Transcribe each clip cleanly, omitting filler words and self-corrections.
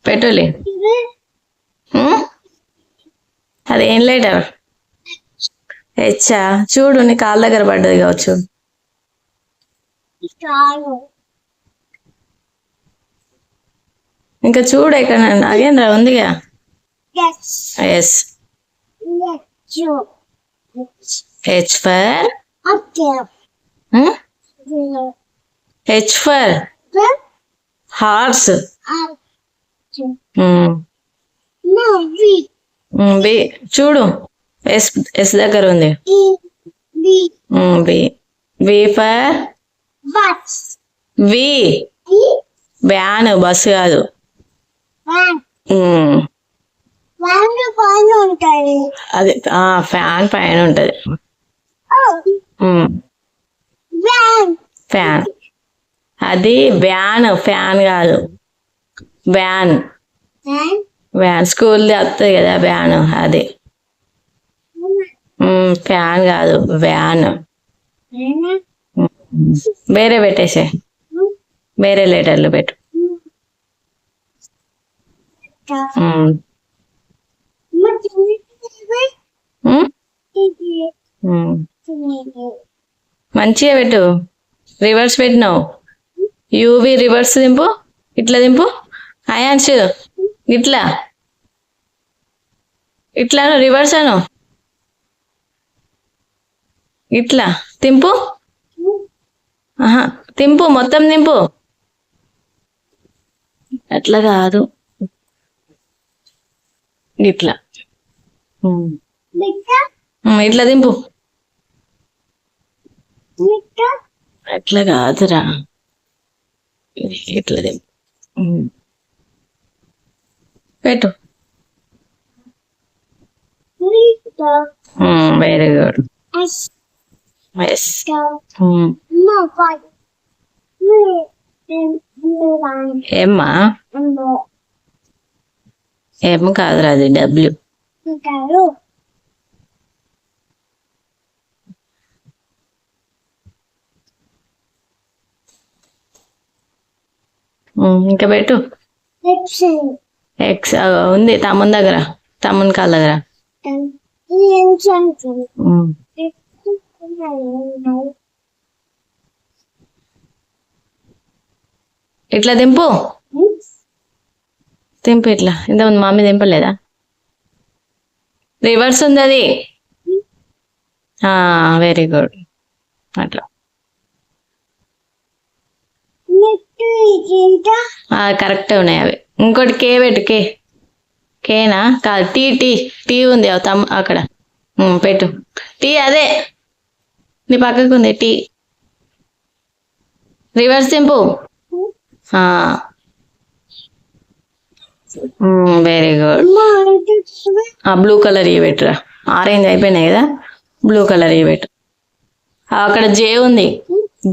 పెట్టులే. అదేం లెటర్? హెచ్చా? చూడు నీ కాళ్ళ దగ్గర పడ్డది కావచ్చు. ఇంకా చూడు ఎక్కడ నాగేంద్ర ఉందిగా. Yes. H for H for horse. B చూడు, ఎస్ ఎస్ దగ్గర ఉంది. B. V for V. Van, bus కాదు. అది ఫ్యాన్ పైన ఉంటది. ఫ్యాన్. అది వ్యాన్, ఫ్యాన్ కాదు. వ్యాన్. వ్యాన్ స్కూల్ది వస్తుంది కదా వ్యాన్, అది. ఫ్యాన్ కాదు, వ్యాన్. వేరే పెట్టేసే, వేరే లెటర్లు పెట్టు. మంచిగా పెట్టు. రివర్స్ పెట్టినావు. యూవి రివర్స్ దింపు, ఇట్లా దింపు. అయాన్స్ ఇట్లా ఇట్లా రివర్స్ అను, ఇట్లా తింపు. తింపు, మొత్తం తింపు. అట్లా కాదు, ఇట్లా. ఇట్లా దింపు. అట్లా కాదురా, ఇట్లా దింపు. పెట్టు. Very good. ఎస్. ఏమ్మా? ఏం కాదురా, అది డబ్ల్యూ. ఇంకా పెట్టు. ఎక్స్ ఉంది తమ్ముని దగ్గర, తమ్ముని కాళ్ళ దగ్గర. ఇట్లా దింపు. దింపు ఇట్లా. ఇంతకుముందు మమ్మీ దింపలేదా? రివర్స్ ఉంది అది. Very good. అట్లా కరెక్ట్ ఉన్నాయి అవి. ఇంకోటి కే పెట్టు. కే. కేనా కాదు, టీ. టీ టీ ఉంది అక్కడ, పెట్టు. టీ అదే నీ పక్కకు ఉంది, టీ. రివర్స్ దింపు. Very good. బ్లూ కలర్ ఇవి పెట్టురా. ఆరెంజ్ అయిపోయినాయి కదా, బ్లూ కలర్ ఇవి పెట్టు. అక్కడ జే ఉంది,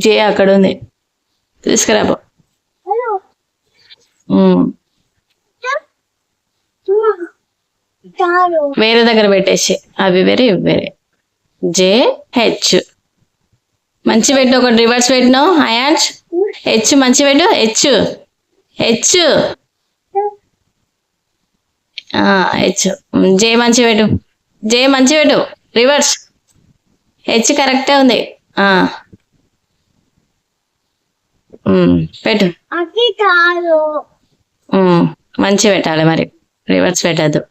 జే అక్కడ ఉంది, తీసుకురాబో. వేరే దగ్గర పెట్టేసి, అవి వేరే ఇవి వేరే. జే హెచ్ మంచి పెట్టు. ఒకటి రివర్స్ పెట్టినావు అయాన్స్. హెచ్ మంచి పెట్టు. H H H. జే మంచి పెట్టు. జే మంచి పెట్టు, రివర్స్. హెచ్ కరెక్టే ఉంది. పెట్టు. మంచి పెట్టాలి మరి, రివర్స్ పెట్టద్దు.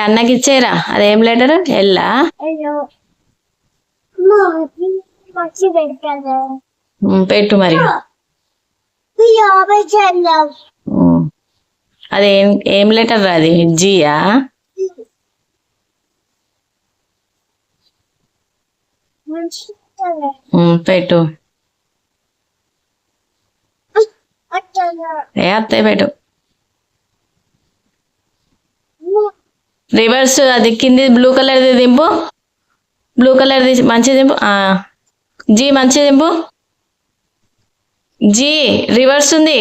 అన్నకి ఇచ్చేరా. అదేం లెటర్? ఎల్లా? పెట్టు మరి. అదేం ఏం లెటర్ రా అది? జియా? పెట్టు. అత్తయ్య పెట్టు. రివర్స్ అది కింది బ్లూ కలర్ది దింపు. బ్లూ కలర్ది మంచిది దింపు. జీ మంచిది దింపు. జీ రివర్స్ ఉంది.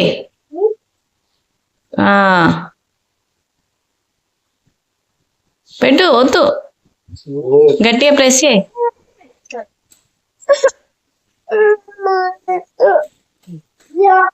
పెట్టు. వద్దు, గట్టిగా ప్రెస్ చేయి. Yeah.